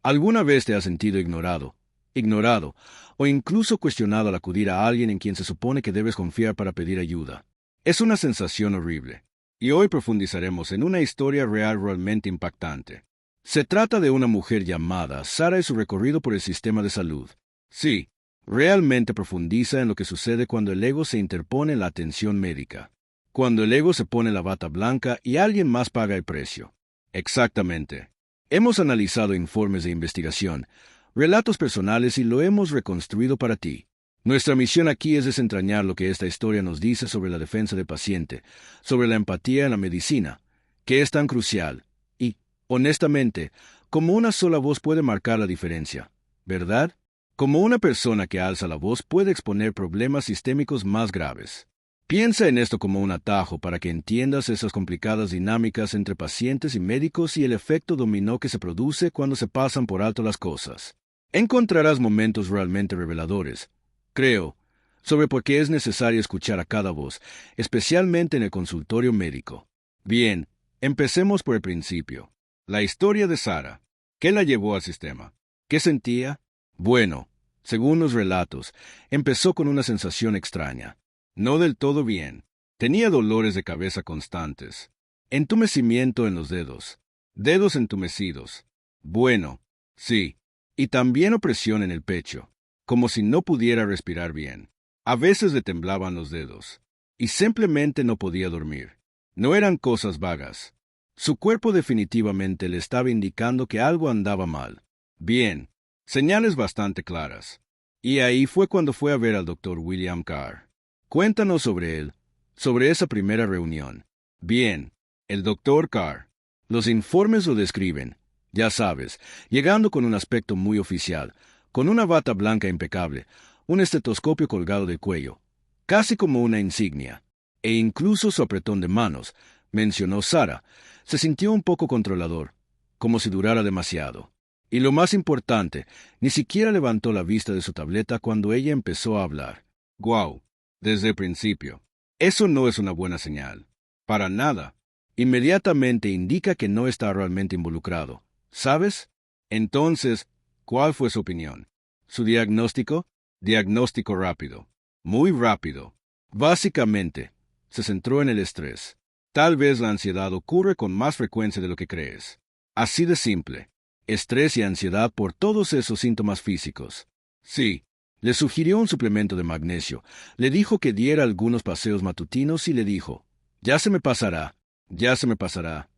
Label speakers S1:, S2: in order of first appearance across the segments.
S1: ¿Alguna vez te has sentido ignorado, o incluso cuestionado al acudir a alguien en quien se supone que debes confiar para pedir ayuda? Es una sensación horrible. Y hoy profundizaremos en una historia real realmente impactante. Se trata de una mujer llamada Sara y su recorrido por el sistema de salud. Sí, realmente profundiza en lo que sucede cuando el ego se interpone en la atención médica. Cuando el ego se pone la bata blanca y alguien más paga el precio. Exactamente. Hemos analizado informes de investigación, relatos personales y lo hemos reconstruido para ti. Nuestra misión aquí es desentrañar lo que esta historia nos dice sobre la defensa del paciente, sobre la empatía en la medicina, que es tan crucial, y, honestamente, como una sola voz puede marcar la diferencia, ¿verdad? Como una persona que alza la voz puede exponer problemas sistémicos más graves. Piensa en esto como un atajo para que entiendas esas complicadas dinámicas entre pacientes y médicos y el efecto dominó que se produce cuando se pasan por alto las cosas. Encontrarás momentos realmente reveladores, creo, sobre por qué es necesario escuchar a cada voz, especialmente en el consultorio médico. Bien, empecemos por el principio. La historia de Sara. ¿Qué la llevó al sistema? ¿Qué sentía? Bueno, según los relatos, empezó con una sensación extraña. No del todo bien. Tenía dolores de cabeza constantes. Entumecimiento en los dedos. Dedos entumecidos. Bueno, sí. Y también opresión en el pecho, como si no pudiera respirar bien. A veces le temblaban los dedos. Y simplemente no podía dormir. No eran cosas vagas. Su cuerpo definitivamente le estaba indicando que algo andaba mal. Bien. Señales bastante claras. Y ahí fue cuando fue a ver al doctor William Carr. Cuéntanos sobre él, sobre esa primera reunión. Bien, el doctor Carr. Los informes lo describen, ya sabes, llegando con un aspecto muy oficial, con una bata blanca impecable, un estetoscopio colgado del cuello, casi como una insignia, e incluso su apretón de manos, mencionó Sara, se sintió un poco controlador, como si durara demasiado. Y lo más importante, ni siquiera levantó la vista de su tableta cuando ella empezó a hablar. ¡Guau! Desde el principio. Eso no es una buena señal. Para nada. Inmediatamente indica que no está realmente involucrado. ¿Sabes? Entonces, ¿cuál fue su opinión? ¿Su diagnóstico? Diagnóstico rápido. Muy rápido. Básicamente, se centró en el estrés. Tal vez la ansiedad ocurre con más frecuencia de lo que crees. Así de simple. Estrés y ansiedad por todos esos síntomas físicos. Sí, le sugirió un suplemento de magnesio, le dijo que diera algunos paseos matutinos y le dijo, ya se me pasará, ya se me pasará.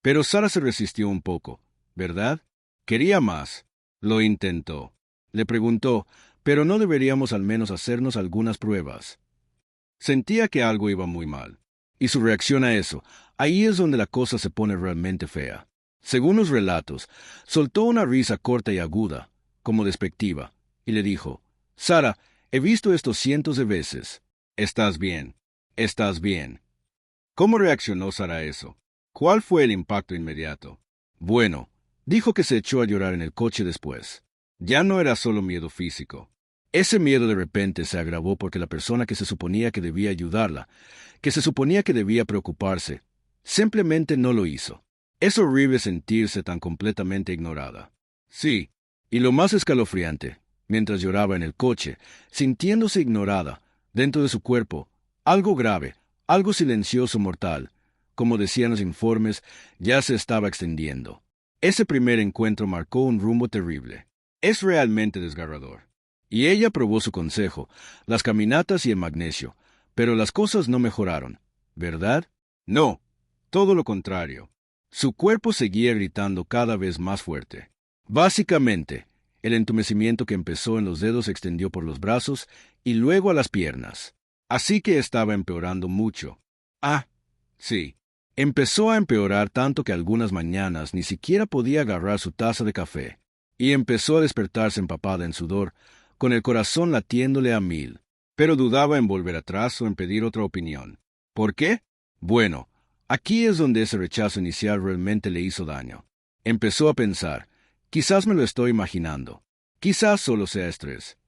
S1: Pero Sara se resistió un poco, ¿verdad? Quería más. Lo intentó. Le preguntó, ¿pero no deberíamos al menos hacernos algunas pruebas? Sentía que algo iba muy mal. Y su reacción a eso, ahí es donde la cosa se pone realmente fea. Según los relatos, soltó una risa corta y aguda, como despectiva, y le dijo, Sara, he visto esto cientos de veces. Estás bien. Estás bien. ¿Cómo reaccionó Sara a eso? ¿Cuál fue el impacto inmediato? Bueno, dijo que se echó a llorar en el coche después. Ya no era solo miedo físico. Ese miedo de repente se agravó porque la persona que se suponía que debía ayudarla, que se suponía que debía preocuparse, simplemente no lo hizo. Es horrible sentirse tan completamente ignorada. Sí, y lo más escalofriante, mientras lloraba en el coche, sintiéndose ignorada, dentro de su cuerpo, algo grave, algo silencioso mortal, como decían los informes, ya se estaba extendiendo. Ese primer encuentro marcó un rumbo terrible. Es realmente desgarrador. Y ella probó su consejo, las caminatas y el magnesio, pero las cosas no mejoraron, ¿verdad? No, todo lo contrario. Su cuerpo seguía gritando cada vez más fuerte. Básicamente, el entumecimiento que empezó en los dedos se extendió por los brazos y luego a las piernas. Así que estaba empeorando mucho. Ah, sí. Empezó a empeorar tanto que algunas mañanas ni siquiera podía agarrar su taza de café. Y empezó a despertarse empapada en sudor, con el corazón latiéndole a 1000. Pero dudaba en volver atrás o en pedir otra opinión. ¿Por qué? Bueno, aquí es donde ese rechazo inicial realmente le hizo daño. Empezó a pensar, quizás me lo estoy imaginando. Quizás solo sea estrés.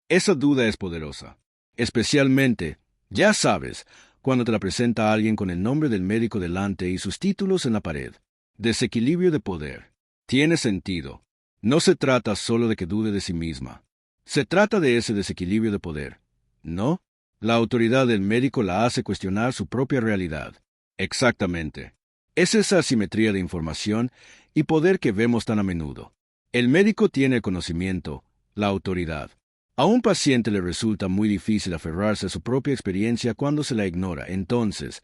S1: Esa duda es poderosa. Especialmente, ya sabes, cuando te la presenta alguien con el nombre del médico delante y sus títulos en la pared. Desequilibrio de poder. Tiene sentido. No se trata solo de que dude de sí misma. Se trata de ese desequilibrio de poder. ¿No? La autoridad del médico la hace cuestionar su propia realidad. Exactamente. Es esa asimetría de información y poder que vemos tan a menudo. El médico tiene el conocimiento, la autoridad. A un paciente le resulta muy difícil aferrarse a su propia experiencia cuando se la ignora. Entonces,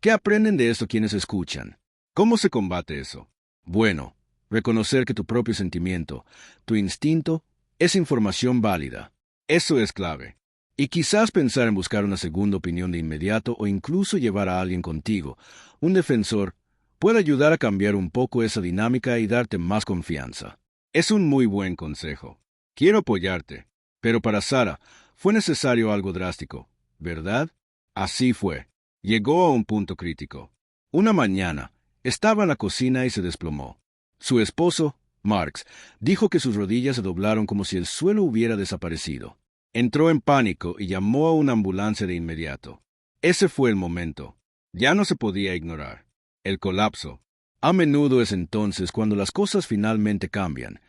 S1: ¿qué aprenden de esto quienes escuchan? ¿Cómo se combate eso? Bueno, reconocer que tu propio sentimiento, tu instinto, es información válida. Eso es clave. Y quizás pensar en buscar una segunda opinión de inmediato o incluso llevar a alguien contigo, un defensor, puede ayudar a cambiar un poco esa dinámica y darte más confianza. Es un muy buen consejo. Quiero apoyarte. Pero para Sara, fue necesario algo drástico, ¿verdad? Así fue. Llegó a un punto crítico. Una mañana, estaba en la cocina y se desplomó. Su esposo, Marx, dijo que sus rodillas se doblaron como si el suelo hubiera desaparecido. Entró en pánico y llamó a una ambulancia de inmediato. Ese fue el momento. Ya no se podía ignorar. El colapso. A menudo es entonces cuando las cosas finalmente cambian,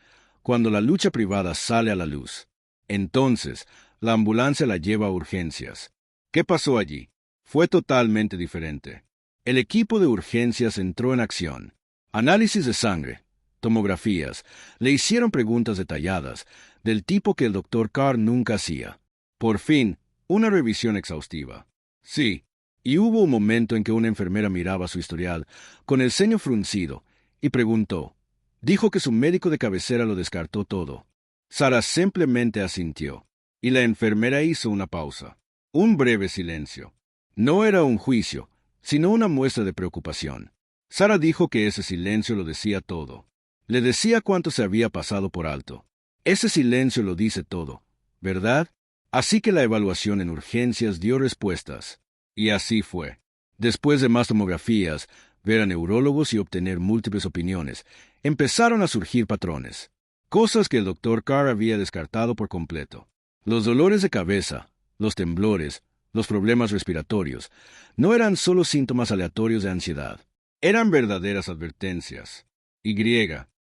S1: cuando la lucha privada sale a la luz. Entonces, la ambulancia la lleva a urgencias. ¿Qué pasó allí? Fue totalmente diferente. El equipo de urgencias entró en acción. Análisis de sangre, tomografías, le hicieron preguntas detalladas, del tipo que el doctor Carr nunca hacía. Por fin, una revisión exhaustiva. Sí, y hubo un momento en que una enfermera miraba su historial, con el ceño fruncido, y preguntó. Dijo que su médico de cabecera lo descartó todo. Sara simplemente asintió, y la enfermera hizo una pausa. Un breve silencio. No era un juicio, sino una muestra de preocupación. Sara dijo que ese silencio lo decía todo. Le decía cuánto se había pasado por alto. Ese silencio lo dice todo, ¿verdad? Así que la evaluación en urgencias dio respuestas. Y así fue. Después de más tomografías, ver a neurólogos y obtener múltiples opiniones, empezaron a surgir patrones. Cosas que el doctor Carr había descartado por completo. Los dolores de cabeza, los temblores, los problemas respiratorios, no eran solo síntomas aleatorios de ansiedad. Eran verdaderas advertencias. Y,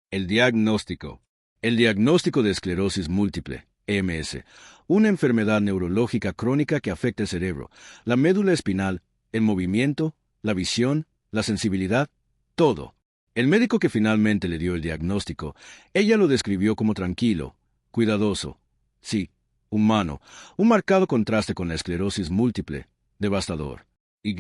S1: el diagnóstico. El diagnóstico de esclerosis múltiple, EMS, una enfermedad neurológica crónica que afecta el cerebro, la médula espinal, el movimiento, la visión, la sensibilidad, todo. El médico que finalmente le dio el diagnóstico, ella lo describió como tranquilo, cuidadoso, sí, humano, un marcado contraste con la esclerosis múltiple, devastador. Y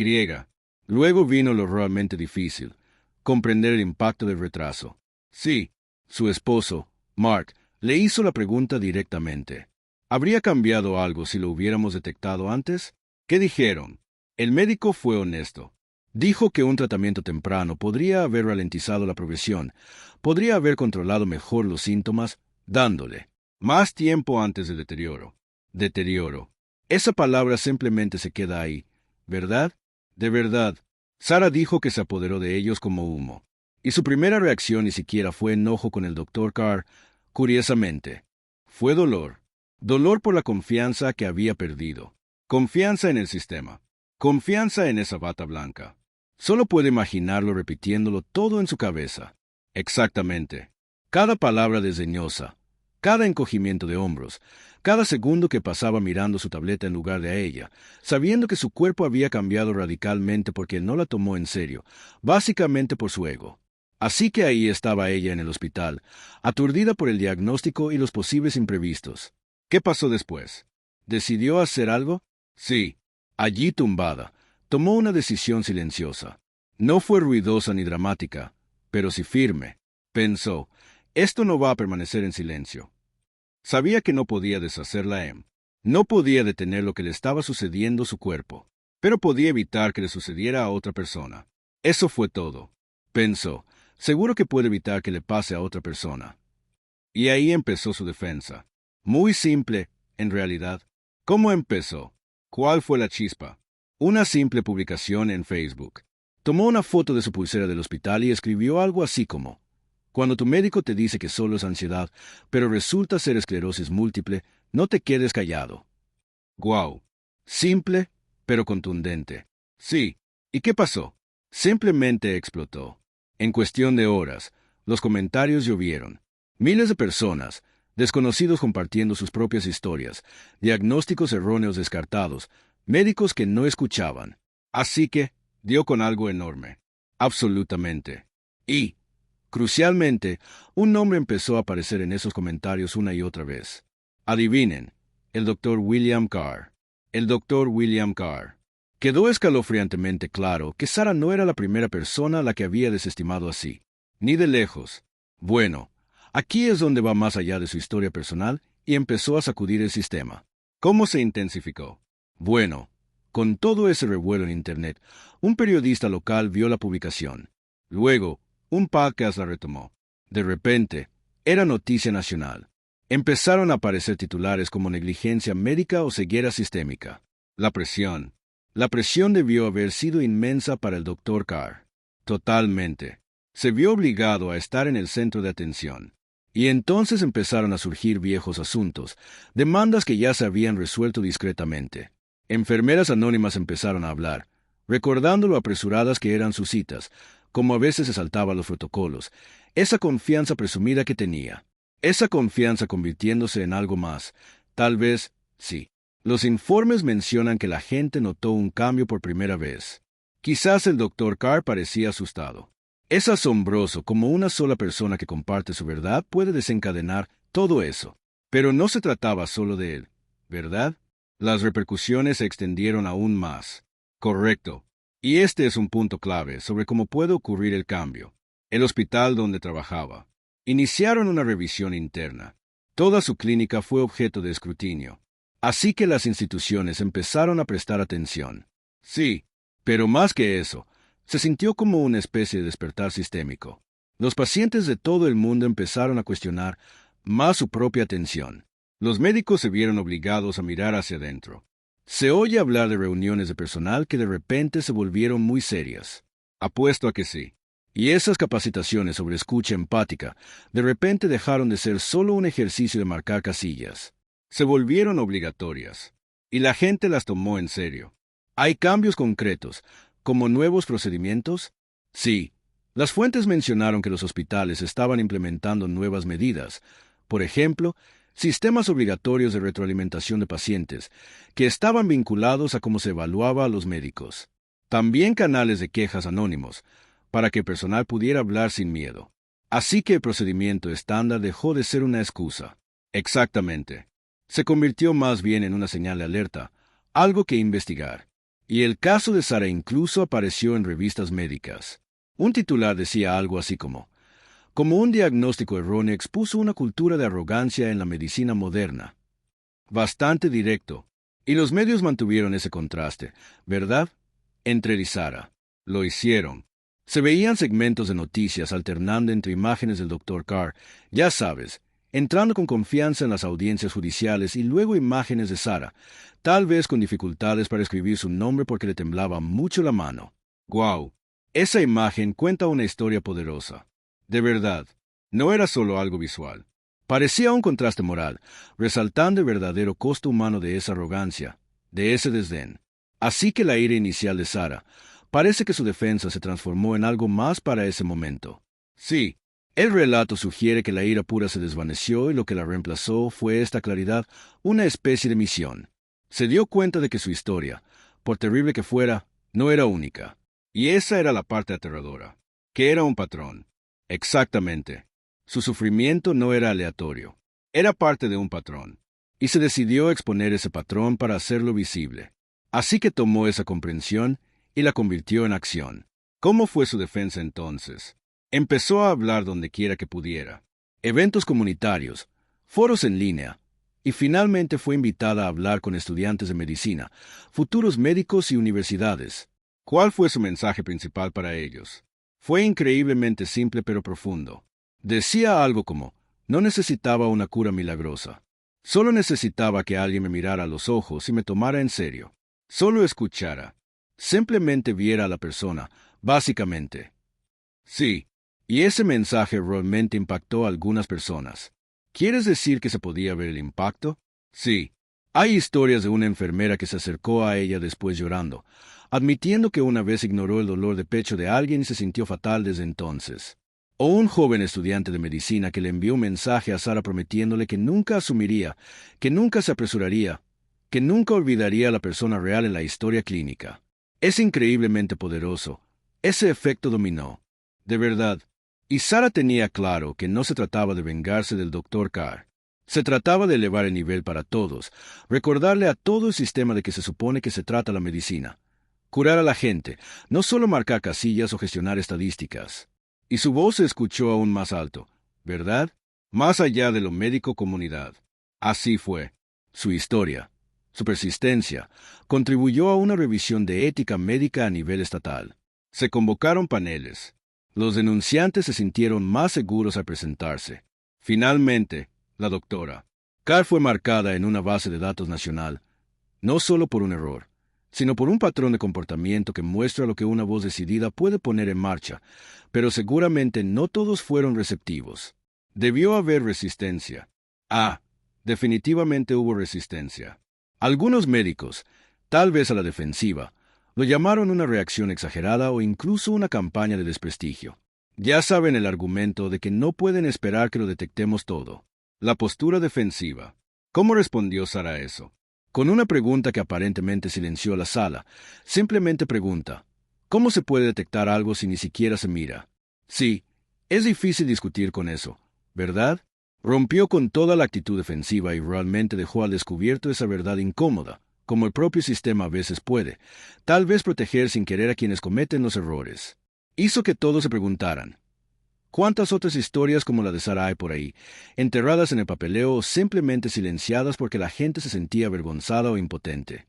S1: luego vino lo realmente difícil, comprender el impacto del retraso. Sí, su esposo, Mark, le hizo la pregunta directamente. ¿Habría cambiado algo si lo hubiéramos detectado antes? ¿Qué dijeron? El médico fue honesto. Dijo que un tratamiento temprano podría haber ralentizado la progresión, podría haber controlado mejor los síntomas, dándole más tiempo antes del deterioro. Deterioro. Esa palabra simplemente se queda ahí, ¿verdad? De verdad. Sara dijo que se apoderó de ellos como humo. Y su primera reacción ni siquiera fue enojo con el doctor Carr, curiosamente. Fue dolor. Dolor por la confianza que había perdido. Confianza en el sistema. Confianza en esa bata blanca. Solo puede imaginarlo repitiéndolo todo en su cabeza. Exactamente. Cada palabra desdeñosa, cada encogimiento de hombros, cada segundo que pasaba mirando su tableta en lugar de a ella, sabiendo que su cuerpo había cambiado radicalmente porque él no la tomó en serio, básicamente por su ego. Así que ahí estaba ella en el hospital, aturdida por el diagnóstico y los posibles imprevistos. ¿Qué pasó después? ¿Decidió hacer algo? Sí. Allí tumbada, tomó una decisión silenciosa. No fue ruidosa ni dramática, pero sí firme. Pensó, esto no va a permanecer en silencio. Sabía que no podía deshacer la M. No podía detener lo que le estaba sucediendo a su cuerpo, pero podía evitar que le sucediera a otra persona. Eso fue todo. Pensó, seguro que puede evitar que le pase a otra persona. Y ahí empezó su defensa. Muy simple, en realidad. ¿Cómo empezó? ¿Cuál fue la chispa? Una simple publicación en Facebook. Tomó una foto de su pulsera del hospital y escribió algo así como: cuando tu médico te dice que solo es ansiedad, pero resulta ser esclerosis múltiple, no te quedes callado. Guau. Simple, pero contundente. Sí. ¿Y qué pasó? Simplemente explotó. En cuestión de horas, los comentarios llovieron. Miles de personas, desconocidos compartiendo sus propias historias, diagnósticos erróneos descartados, médicos que no escuchaban. Así que, dio con algo enorme. Absolutamente. Y, crucialmente, un nombre empezó a aparecer en esos comentarios una y otra vez. Adivinen, el Dr. William Carr. El Dr. William Carr. Quedó escalofriantemente claro que Sarah no era la primera persona a la que había desestimado así. Ni de lejos. Bueno, aquí es donde va más allá de su historia personal y empezó a sacudir el sistema. ¿Cómo se intensificó? Bueno, con todo ese revuelo en Internet, un periodista local vio la publicación. Luego, un podcast la retomó. De repente, era noticia nacional. Empezaron a aparecer titulares como negligencia médica o ceguera sistémica. La presión debió haber sido inmensa para el Dr. Carr. Totalmente. Se vio obligado a estar en el centro de atención. Y entonces empezaron a surgir viejos asuntos, demandas que ya se habían resuelto discretamente. Enfermeras anónimas empezaron a hablar, recordando lo apresuradas que eran sus citas, como a veces se saltaba los protocolos, esa confianza presumida que tenía. Esa confianza convirtiéndose en algo más. Tal vez, sí. Los informes mencionan que la gente notó un cambio por primera vez. Quizás el Dr. Carr parecía asustado. Es asombroso cómo una sola persona que comparte su verdad puede desencadenar todo eso. Pero no se trataba solo de él, ¿verdad? Las repercusiones se extendieron aún más. Correcto. Y este es un punto clave sobre cómo puede ocurrir el cambio. El hospital donde trabajaba. Iniciaron una revisión interna. Toda su clínica fue objeto de escrutinio. Así que las instituciones empezaron a prestar atención. Sí, pero más que eso, se sintió como una especie de despertar sistémico. Los pacientes de todo el mundo empezaron a cuestionar más su propia atención. Los médicos se vieron obligados a mirar hacia adentro. Se oye hablar de reuniones de personal que de repente se volvieron muy serias. Apuesto a que sí. Y esas capacitaciones sobre escucha empática de repente dejaron de ser solo un ejercicio de marcar casillas. Se volvieron obligatorias. Y la gente las tomó en serio. ¿Hay cambios concretos, como nuevos procedimientos? Sí. Las fuentes mencionaron que los hospitales estaban implementando nuevas medidas. Por ejemplo, sistemas obligatorios de retroalimentación de pacientes, que estaban vinculados a cómo se evaluaba a los médicos. También canales de quejas anónimos, para que el personal pudiera hablar sin miedo. Así que el procedimiento estándar dejó de ser una excusa. Exactamente. Se convirtió más bien en una señal de alerta, algo que investigar. Y el caso de Sarah incluso apareció en revistas médicas. Un titular decía algo así como un diagnóstico erróneo expuso una cultura de arrogancia en la medicina moderna. Bastante directo. Y los medios mantuvieron ese contraste, ¿verdad? Entre él y Sarah. Lo hicieron. Se veían segmentos de noticias alternando entre imágenes del Dr. Carr, ya sabes, entrando con confianza en las audiencias judiciales y luego imágenes de Sarah, tal vez con dificultades para escribir su nombre porque le temblaba mucho la mano. ¡Guau! Esa imagen cuenta una historia poderosa. De verdad, no era solo algo visual. Parecía un contraste moral, resaltando el verdadero costo humano de esa arrogancia, de ese desdén. Así que la ira inicial de Sarah, parece que su defensa se transformó en algo más para ese momento. Sí, el relato sugiere que la ira pura se desvaneció y lo que la reemplazó fue esta claridad, una especie de misión. Se dio cuenta de que su historia, por terrible que fuera, no era única. Y esa era la parte aterradora, que era un patrón. Exactamente. Su sufrimiento no era aleatorio. Era parte de un patrón. Y se decidió a exponer ese patrón para hacerlo visible. Así que tomó esa comprensión y la convirtió en acción. ¿Cómo fue su defensa entonces? Empezó a hablar donde quiera que pudiera. Eventos comunitarios, foros en línea, y finalmente fue invitada a hablar con estudiantes de medicina, futuros médicos y universidades. ¿Cuál fue su mensaje principal para ellos? Fue increíblemente simple pero profundo. Decía algo como, no necesitaba una cura milagrosa. Solo necesitaba que alguien me mirara a los ojos y me tomara en serio. Solo escuchara. Simplemente viera a la persona, básicamente. Sí, y ese mensaje realmente impactó a algunas personas. ¿Quieres decir que se podía ver el impacto? Sí. Hay historias de una enfermera que se acercó a ella después llorando, admitiendo que una vez ignoró el dolor de pecho de alguien y se sintió fatal desde entonces. O un joven estudiante de medicina que le envió un mensaje a Sara prometiéndole que nunca asumiría, que nunca se apresuraría, que nunca olvidaría a la persona real en la historia clínica. Es increíblemente poderoso. Ese efecto dominó. De verdad. Y Sara tenía claro que no se trataba de vengarse del Dr. Carr. Se trataba de elevar el nivel para todos, recordarle a todo el sistema de que se supone que se trata la medicina. Curar a la gente, no solo marcar casillas o gestionar estadísticas. Y su voz se escuchó aún más alto, ¿verdad? Más allá de lo médico comunidad. Así fue. Su historia, su persistencia, contribuyó a una revisión de ética médica a nivel estatal. Se convocaron paneles. Los denunciantes se sintieron más seguros al presentarse. Finalmente, la doctora Carr fue marcada en una base de datos nacional, no solo por un error, sino por un patrón de comportamiento que muestra lo que una voz decidida puede poner en marcha, pero seguramente no todos fueron receptivos. Debió haber resistencia. Definitivamente hubo resistencia. Algunos médicos, tal vez a la defensiva, lo llamaron una reacción exagerada o incluso una campaña de desprestigio. Ya saben el argumento de que no pueden esperar que lo detectemos todo. La postura defensiva. ¿Cómo respondió Sara a eso? Con una pregunta que aparentemente silenció la sala. Simplemente pregunta, ¿cómo se puede detectar algo si ni siquiera se mira? Sí, es difícil discutir con eso, ¿verdad? Rompió con toda la actitud defensiva y realmente dejó al descubierto esa verdad incómoda, como el propio sistema a veces puede, tal vez proteger sin querer a quienes cometen los errores. Hizo que todos se preguntaran, ¿cuántas otras historias como la de Sara hay por ahí, enterradas en el papeleo o simplemente silenciadas porque la gente se sentía avergonzada o impotente?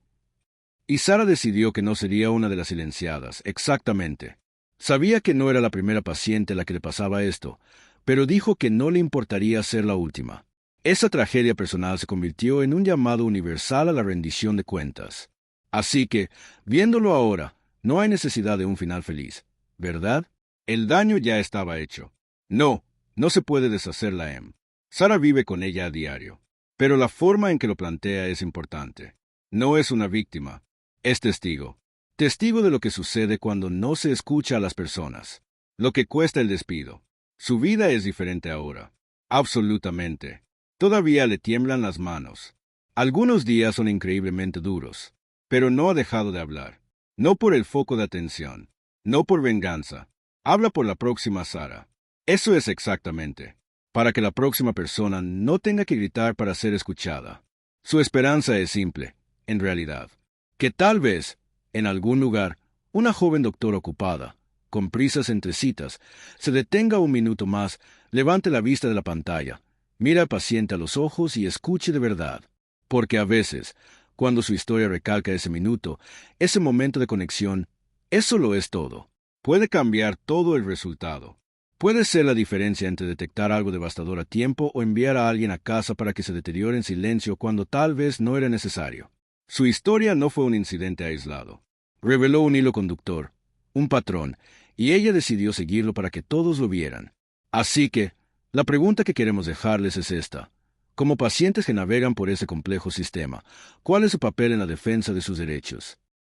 S1: Y Sara decidió que no sería una de las silenciadas, exactamente. Sabía que no era la primera paciente a la que le pasaba esto, pero dijo que no le importaría ser la última. Esa tragedia personal se convirtió en un llamado universal a la rendición de cuentas. Así que, viéndolo ahora, no hay necesidad de un final feliz, ¿verdad? El daño ya estaba hecho. No se puede deshacer la M. Sara vive con ella a diario. Pero la forma en que lo plantea es importante. No es una víctima, es testigo. Testigo de lo que sucede cuando no se escucha a las personas. Lo que cuesta el despido. Su vida es diferente ahora. Absolutamente. Todavía le tiemblan las manos. Algunos días son increíblemente duros. Pero no ha dejado de hablar. No por el foco de atención. No por venganza. Habla por la próxima Sara. Eso es exactamente. Para que la próxima persona no tenga que gritar para ser escuchada. Su esperanza es simple, en realidad. Que tal vez, en algún lugar, una joven doctora ocupada, con prisas entre citas, se detenga un minuto más, levante la vista de la pantalla, mire al paciente a los ojos y escuche de verdad. Porque a veces, cuando su historia recalca ese minuto, ese momento de conexión, eso lo es todo. Puede cambiar todo el resultado. Puede ser la diferencia entre detectar algo devastador a tiempo o enviar a alguien a casa para que se deteriore en silencio cuando tal vez no era necesario. Su historia no fue un incidente aislado. Reveló un hilo conductor, un patrón, y ella decidió seguirlo para que todos lo vieran. Así que, la pregunta que queremos dejarles es esta. Como pacientes que navegan por ese complejo sistema, ¿cuál es su papel en la defensa de sus derechos?